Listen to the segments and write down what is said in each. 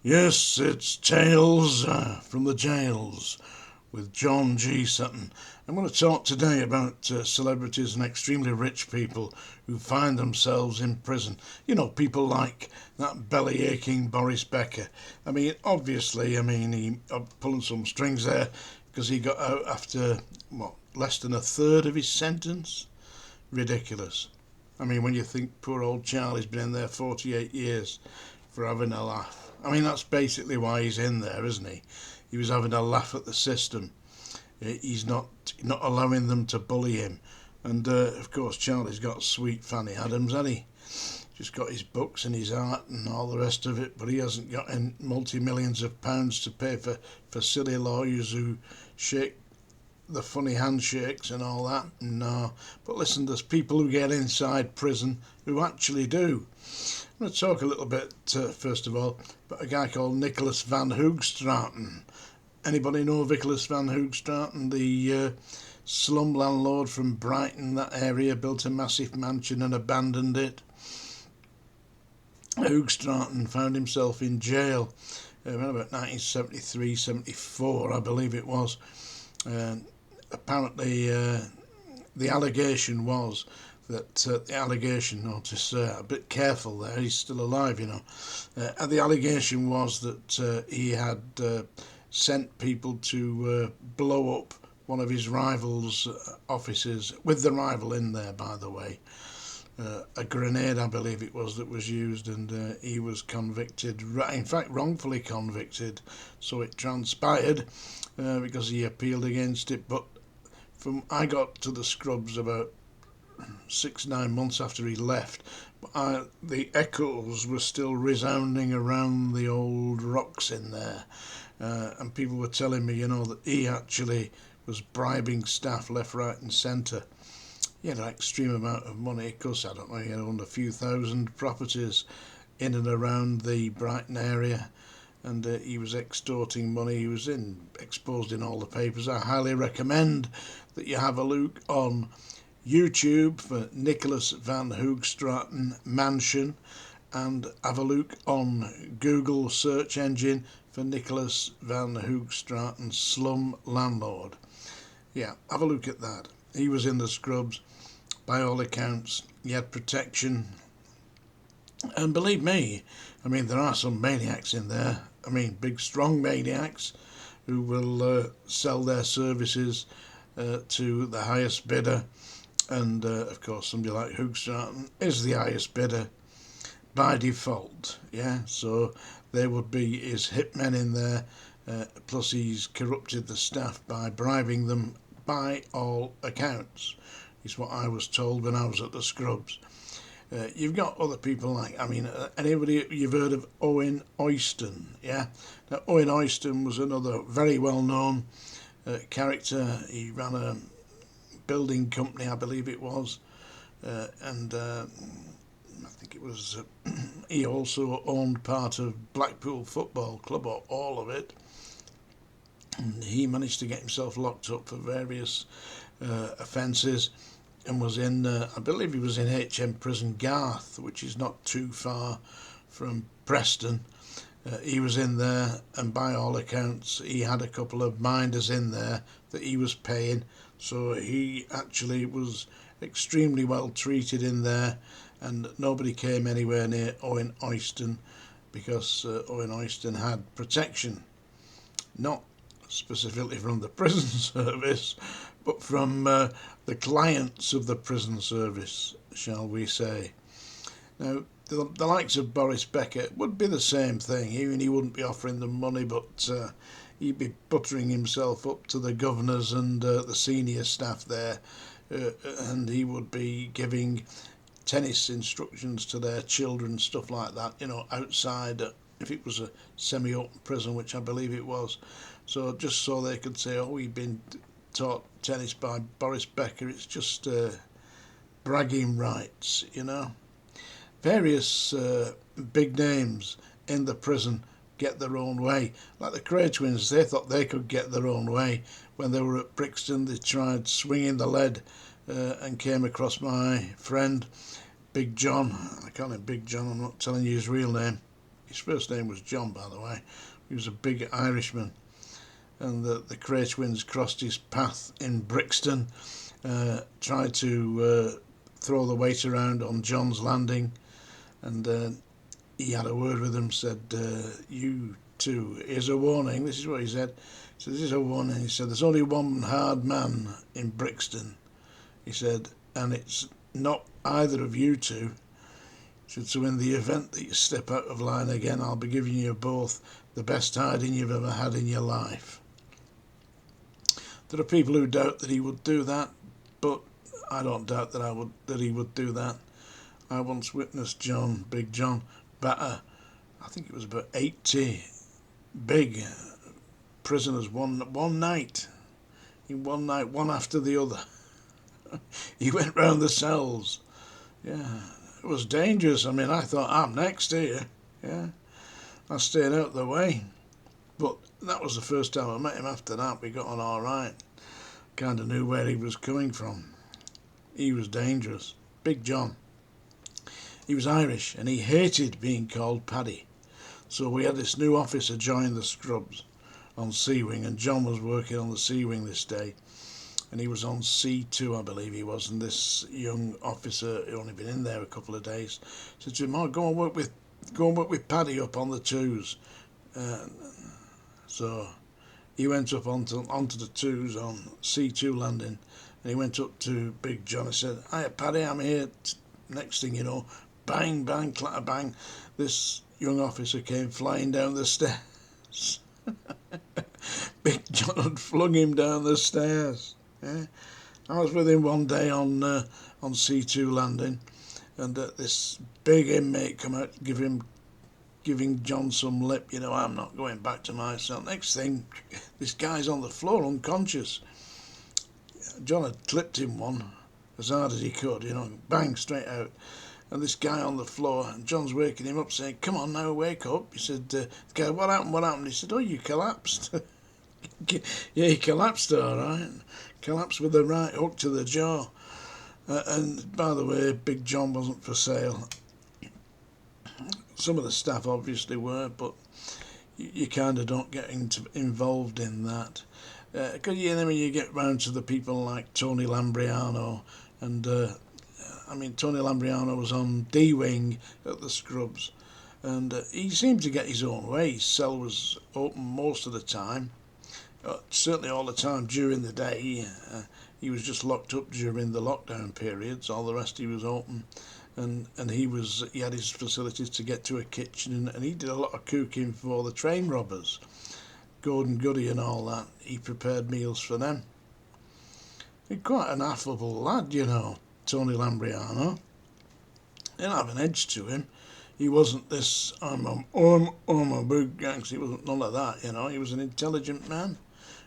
Yes, it's Tales from the Jails with John G. Sutton. I'm going to talk today about celebrities and extremely rich people who find themselves in prison. You know, people like that belly aching Boris Becker. I mean, obviously, he pulling some strings there because he got out after, less than a third of his sentence? Ridiculous. I mean, when you think poor old Charlie's been in there 48 years for having a laugh. I mean, that's basically why he's in there, isn't he? He was having a laugh at the system. He's not allowing them to bully him. And of course, Charlie's got sweet Fanny Adams, hasn't he? Just got his books and his art and all the rest of it, but he hasn't got multi-millions of pounds to pay for silly lawyers who shake the funny handshakes and all that. No. But listen, there's people who get inside prison who actually do. I'm going to talk a little bit, first of all, about a guy called Nicholas van Hoogstraten. Anybody know Nicholas van Hoogstraten, the slum landlord from Brighton, that area, built a massive mansion and abandoned it? Hoogstraten found himself in jail around about 1973-74, I believe it was. Apparently, the allegation was that notice a bit careful there, he's still alive, you know. The allegation was that he had sent people to blow up one of his rivals' offices, with the rival in there, by the way. A grenade, I believe it was, that was used, and he was convicted, in fact wrongfully convicted, so it transpired, because he appealed against it. But I got to the scrubs about 6-9 months after he left, the echoes were still resounding around the old rocks in there, and people were telling me, you know, that he actually was bribing staff left, right and centre. He had an extreme amount of money. Of course, I don't know, he owned a few thousand properties in and around the Brighton area, and he was extorting money. He was exposed in all the papers. I highly recommend that you have a look on YouTube for Nicholas van Hoogstraten Mansion, and have a look on Google search engine for Nicholas van Hoogstraten Slum Landlord. Yeah, have a look at that. He was in the scrubs. By all accounts, he had protection. And believe me, I mean, there are some maniacs in there. I mean, big, strong maniacs who will sell their services to the highest bidder. And, of course, somebody like Hoogstraten is the highest bidder by default. Yeah, so there would be his hitmen in there. Plus, he's corrupted the staff by bribing them by all accounts, is what I was told when I was at the scrubs. You've got other people like, anybody, you've heard of Owen Oyston, yeah? Now, Owen Oyston was another very well-known character. He ran a building company, I believe it was, and I think it was, he also owned part of Blackpool Football Club, or all of it. And he managed to get himself locked up for various offences, and was in, I believe he was in HM Prison Garth, which is not too far from Preston. He was in there, and by all accounts he had a couple of minders in there that he was paying, so he actually was extremely well treated in there, and nobody came anywhere near Owen Oyston because Owen Oyston had protection, not specifically from the prison service, but from the clients of the prison service, shall we say. Now, the likes of Boris Becker would be the same thing. Even he wouldn't be offering them money, but he'd be buttering himself up to the governors and the senior staff there, and he would be giving tennis instructions to their children, stuff like that, you know, outside, if it was a semi-open prison, which I believe it was. So just so they could say, oh, we've been taught tennis by Boris Becker. It's just bragging rights, you know. Various big names in the prison get their own way. Like the Cray twins, they thought they could get their own way. When they were at Brixton, they tried swinging the lead and came across my friend, Big John. I call him Big John, I'm not telling you his real name. his first name was John, by the way. He was a big Irishman, and the Cratewins crossed his path in Brixton, tried to throw the weight around on John's landing, and he had a word with them, said, you two, here's a warning. This is what he said. He said, this is a warning. He said, there's only one hard man in Brixton. He said, and it's not either of you two. He said, so in the event that you step out of line again, I'll be giving you both the best hiding you've ever had in your life. There are people who doubt that he would do that, but I don't doubt that he would do that. I once witnessed Big John, batter, I think it was about 80 big prisoners one night. In one night, one after the other. He went round the cells. Yeah, it was dangerous. I mean, I thought, I'm next here. Yeah, I stayed out of the way. But that was the first time I met him. After that, we got on all right. Kind of knew where he was coming from. He was dangerous. Big John. He was Irish, and he hated being called Paddy. So we had this new officer join the Scrubs on C Wing, and John was working on the C Wing this day, and he was on C2, I believe he was, and this young officer who only been in there a couple of days said to him, "Oh, go and work with Paddy up on the twos." So he went up onto the twos on C2 landing, and he went up to Big John and said, "Hiya, Paddy, I'm here." Next thing you know, bang, bang, clatter, bang, this young officer came flying down the stairs. Big John had flung him down the stairs. Yeah? I was with him one day on C2 landing, and this big inmate come out giving John some lip. You know, I'm not going back to my cell. Next thing, this guy's on the floor unconscious. John had clipped him one as hard as he could, you know, bang, straight out. And this guy on the floor, and John's waking him up saying, "Come on now, wake up." He said, the guy, what happened? He said, "Oh, you collapsed." Yeah, he collapsed, all right. Collapsed with the right hook to the jaw. And by the way, Big John wasn't for sale. Some of the staff obviously were, but you kind of don't get involved in that. Because when you get round to the people like Tony Lambriano, and Tony Lambriano was on D Wing at the Scrubs, and he seemed to get his own way. His cell was open most of the time, certainly all the time during the day. He was just locked up during the lockdown periods. All the rest he was open, and he had his facilities to get to a kitchen, and he did a lot of cooking for the train robbers, Gordon Goody and all that. He prepared meals for them. He's quite an affable lad, you know, Tony Lambriano. He didn't have an edge to him. He wasn't this, I'm a big gangster. He wasn't none of that, you know. He was an intelligent man.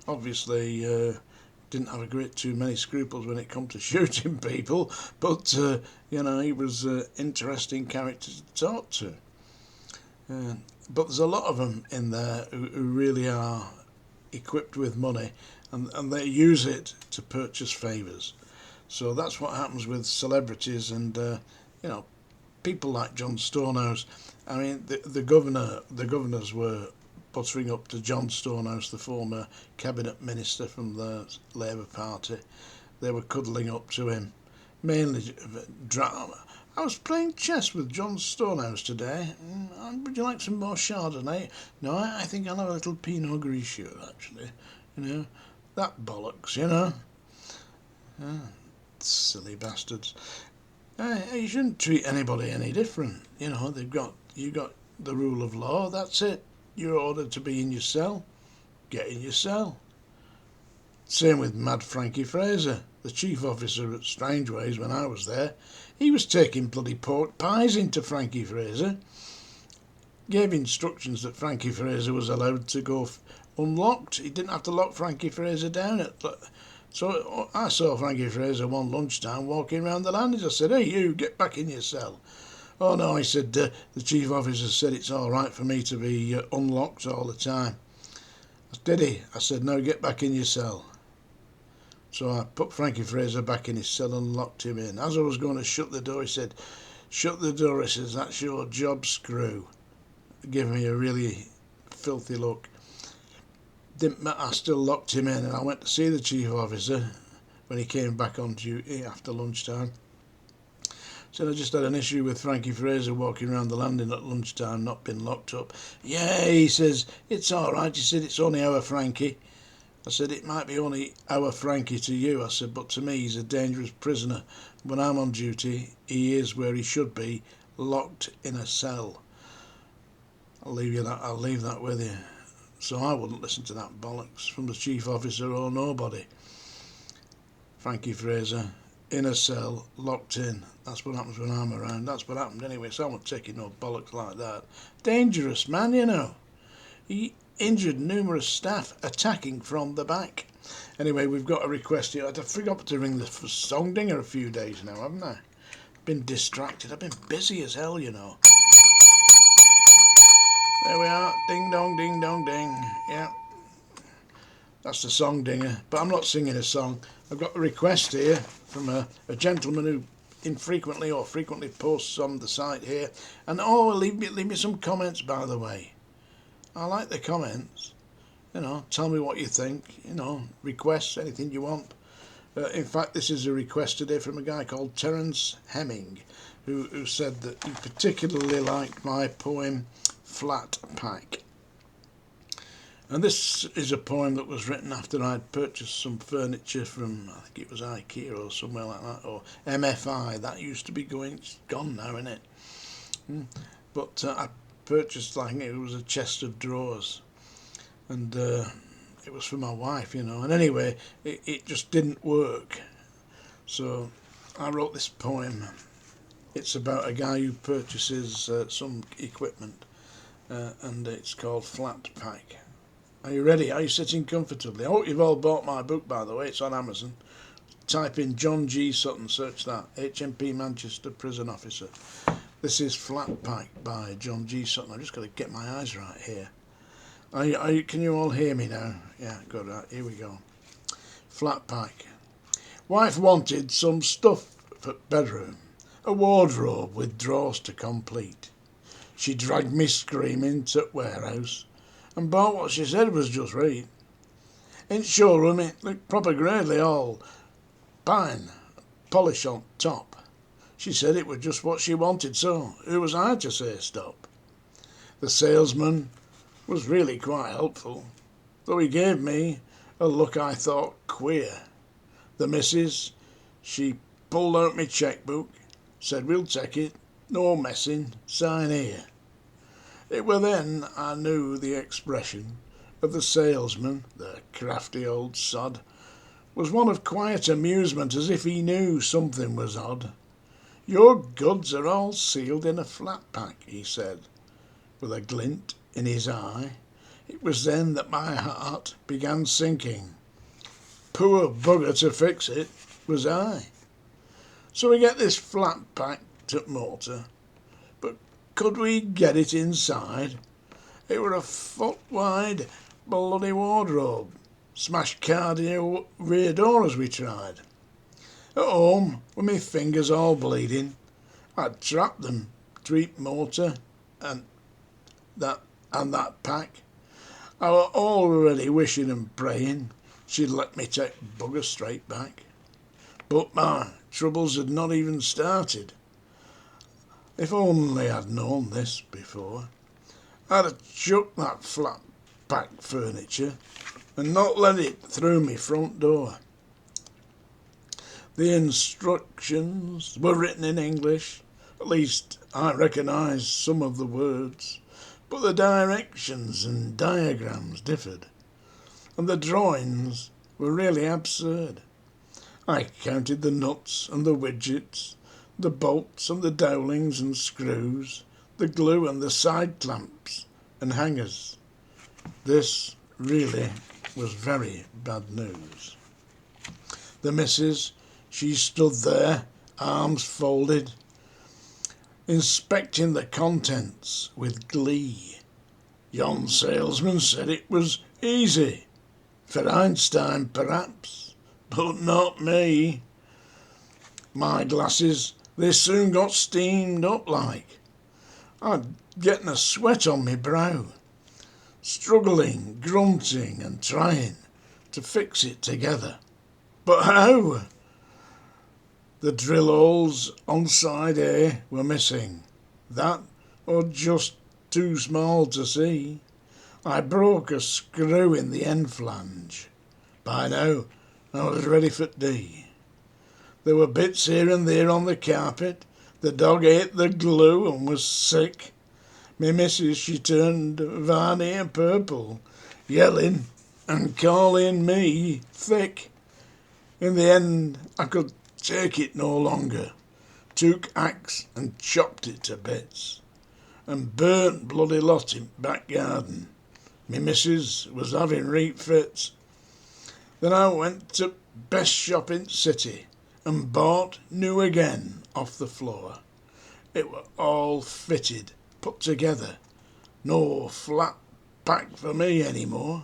Obviously, didn't have too many scruples when it come to shooting people, but, he was an interesting character to talk to. But there's a lot of them in there who really are equipped with money, and they use it to purchase favours. So that's what happens with celebrities and people like John Stonehouse. I mean, the governors were buttering up to John Stonehouse, the former cabinet minister from the Labour Party. They were cuddling up to him, mainly drama. I was playing chess with John Stonehouse today. Would you like some more Chardonnay? No, I think I'll have a little Pinot Grigio, actually. You know, that bollocks, you know. Silly bastards. You shouldn't treat anybody any different. You know, you got the rule of law, that's it. You're ordered to be in your cell. Get in your cell. Same with Mad Frankie Fraser, the chief officer at Strangeways when I was there. He was taking bloody pork pies into Frankie Fraser. Gave instructions that Frankie Fraser was allowed to go unlocked. He didn't have to lock Frankie Fraser down. So I saw Frankie Fraser one lunchtime walking around the landings. I said, "Hey, you, get back in your cell." "Oh no," he said, the chief officer said it's all right for me to be unlocked all the time. "Did he?" I said, "No, get back in your cell." So I put Frankie Fraser back in his cell and locked him in. As I was going to shut the door, he said, "Shut the door," he says, "that's your job, screw." gave me a really filthy look. Didn't matter, I still locked him in, and I went to see the chief officer when he came back on duty after lunchtime. Said I just had an issue with Frankie Fraser walking around the landing at lunchtime, not been locked up. Yeah, he says, it's all right. He said, it's only our Frankie. I said, it might be only our Frankie to you. I said, but to me, he's a dangerous prisoner. When I'm on duty, he is where he should be, locked in a cell. I'll leave that with you. So I wouldn't listen to that bollocks from the chief officer or nobody. Frankie Fraser, in a cell, locked in. That's what happens when I'm around. That's what happened anyway, so I'm not taking no bollocks like that. Dangerous man, you know. He injured numerous staff attacking from the back. Anyway, we've got a request here. I forgot to ring the song dinger a few days now, haven't I? I've been distracted. I've been busy as hell, you know. There we are. Ding dong, ding dong, ding. Yeah. That's the song dinger. But I'm not singing a song. I've got a request here from a gentleman who infrequently or frequently posts on the site here. And leave me some comments, by the way. I like the comments. You know, tell me what you think. You know, requests, anything you want. In fact, this is a request today from a guy called Terence Hemming, who said that he particularly liked my poem Flat Pack. And this is a poem that was written after I'd purchased some furniture from, I think it was IKEA or somewhere like that, or MFI. That used to be going, it's gone now, isn't it? But I purchased, like, it was a chest of drawers, and it was for my wife, you know. And anyway, it just didn't work. So I wrote this poem. It's about a guy who purchases some equipment, and it's called Flat Pack. Are you ready? Are you sitting comfortably? I hope you've all bought my book, by the way. It's on Amazon. Type in John G. Sutton, search that. HMP Manchester Prison Officer. This is Flat Pack by John G. Sutton. I've just got to get my eyes right here. Can you all hear me now? Yeah, good. Right, here we go. Flat Pack. Wife wanted some stuff for bedroom. A wardrobe with drawers to complete. She dragged me screaming to warehouse and bought what she said was just right. In showroom it looked proper gradely, all pine, polish on top. She said it was just what she wanted, so who was I to say stop? The salesman was really quite helpful, though he gave me a look I thought queer. The missus, she pulled out me chequebook, said we'll take it, no messing, sign here. It were then I knew the expression of the salesman, the crafty old sod, was one of quiet amusement, as if he knew something was odd. Your goods are all sealed in a flat pack, he said, with a glint in his eye. It was then that my heart began sinking. Poor bugger to fix it was I. So we get this flat pack to motor, but could we get it inside? It were a foot wide bloody wardrobe, smashed cardio rear door as we tried. At home, with me fingers all bleeding, I'd trapped them, tweet motor and that pack. I were already wishing and praying she'd let me take bugger straight back. But my troubles had not even started. If only I'd known this before, I'd have chucked that flat pack furniture and not let it through me front door. The instructions were written in English, at least I recognised some of the words, but the directions and diagrams differed, and the drawings were really absurd. I counted the nuts and the widgets, the bolts and the dowlings and screws, the glue and the side clamps and hangers. This really was very bad news. The missus, she stood there, arms folded, inspecting the contents with glee. Yon salesman said it was easy, for Einstein perhaps, but not me. My glasses, they soon got steamed up like. I'm getting a sweat on my brow, struggling, grunting and trying to fix it together. But how? The drill holes on side A were missing. That or just too small to see. I broke a screw in the end flange. By now I was ready for D. There were bits here and there on the carpet. The dog ate the glue and was sick. Me missus, she turned Varney and purple, yelling and calling me thick. In the end, I could take it no longer. Took axe and chopped it to bits and burnt bloody lot in back garden. Me missus was having reet fits. Then I went to best shop in city and bought new again off the floor. It were all fitted, put together. No flat pack for me anymore.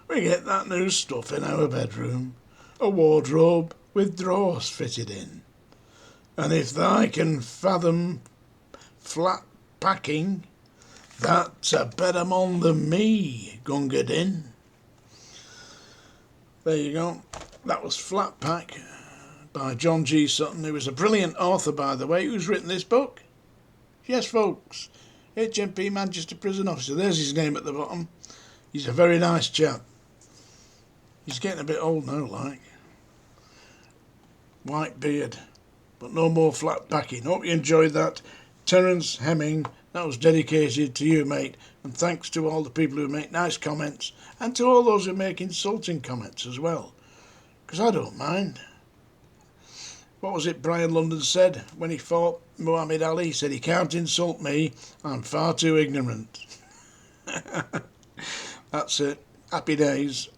We get that new stuff in our bedroom, a wardrobe with drawers fitted in. And if I can fathom flat packing, that's a better mon than me, Gunga Din. There you go. That was Flat Pack by John G. Sutton, who was a brilliant author, by the way, who's written this book. Yes, folks, HMP Manchester Prison Officer. There's his name at the bottom. He's a very nice chap. He's getting a bit old now, like. White beard, but no more flat packing. Hope you enjoyed that. Terence Hemming, that was dedicated to you, mate. And thanks to all the people who make nice comments, and to all those who make insulting comments as well. Because I don't mind. What was it Brian London said when he fought Muhammad Ali? He said, he can't insult me, I'm far too ignorant. That's it. Happy days.